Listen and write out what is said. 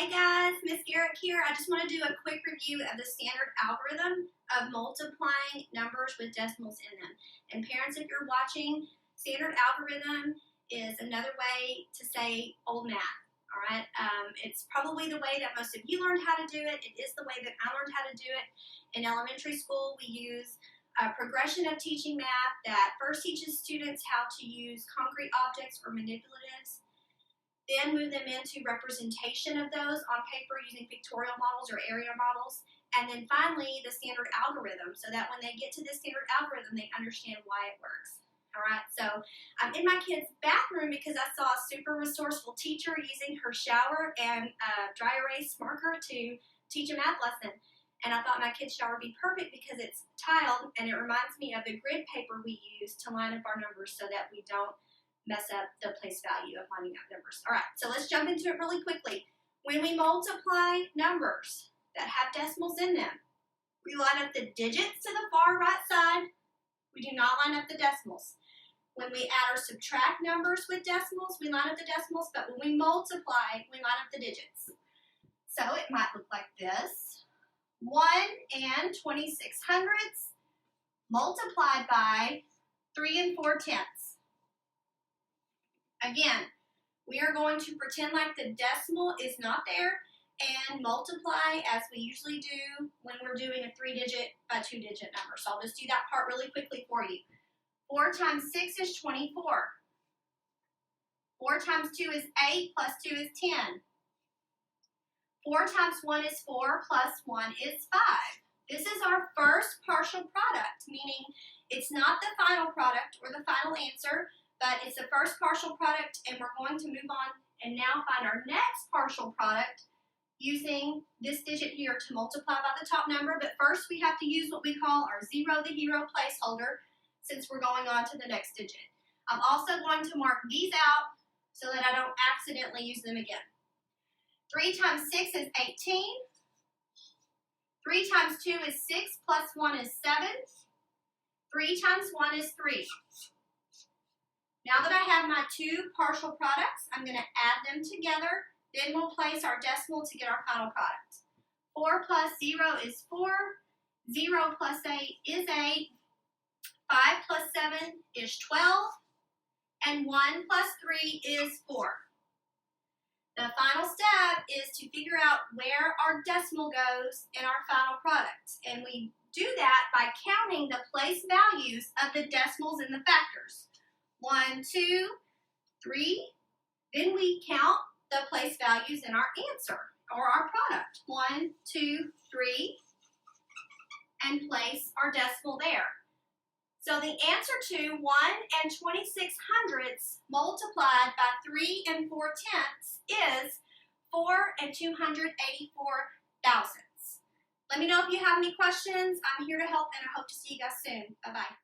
Hey guys, Miss Garrett here. I just want to do a quick review of the standard algorithm of multiplying numbers with decimals in them. And parents, if you're watching, standard algorithm is another way to say old math. All right, it's probably the way that most of you learned how to do it. It is the way that I learned how to do it. In elementary school, we use a progression of teaching math that first teaches students how to use concrete objects or manipulatives, then move them into representation of those on paper using pictorial models or area models, and then finally the standard algorithm, so that when they get to the standard algorithm, they understand why it works. All right, so I'm in my kid's bathroom because I saw a super resourceful teacher using her shower and dry erase marker to teach a math lesson. And I thought my kid's shower would be perfect because it's tiled and it reminds me of the grid paper we use to line up our numbers so that we don't mess up the place value of lining up numbers. All right, so let's jump into it really quickly. When we multiply numbers that have decimals in them, we line up the digits to the far right side. We do not line up the decimals. When we add or subtract numbers with decimals, we line up the decimals, but when we multiply, we line up the digits. So it might look like this. 1 and 2600 multiplied by 3 4/10. Again, we are going to pretend like the decimal is not there and multiply as we usually do when we're doing a 3-digit by 2-digit number. So I'll just do that part really quickly for you. 4 times 6 is 24. 4 times 2 is 8 plus 2 is 10. 4 times 1 is 4 plus 1 is 5. This is our first partial product, meaning it's not the final product or the final answer, but it's the first partial product, and we're going to move on and now find our next partial product using this digit here to multiply by the top number. But first we have to use what we call our zero the hero placeholder since we're going on to the next digit. I'm also going to mark these out so that I don't accidentally use them again. 3 times 6 is 18. 3 times 2 is 6 plus 1 is 7. 3 times 1 is 3. Now that I have my two partial products, I'm going to add them together. Then we'll place our decimal to get our final product. 4 plus 0 is 4. 0 plus 8 is 8. 5 plus 7 is 12. And 1 plus 3 is 4. The final step is to figure out where our decimal goes in our final product. And we do that by counting the place values of the decimals in the factors. 1, 2, 3. Then we count the place values in our answer or our product. 1, 2, 3, and place our decimal there. So the answer to 1 and 2600 multiplied by 3 and 4/10 is 4 and 284 thousandths. Let me know if you have any questions. I'm here to help, and I hope to see you guys soon. Bye-bye.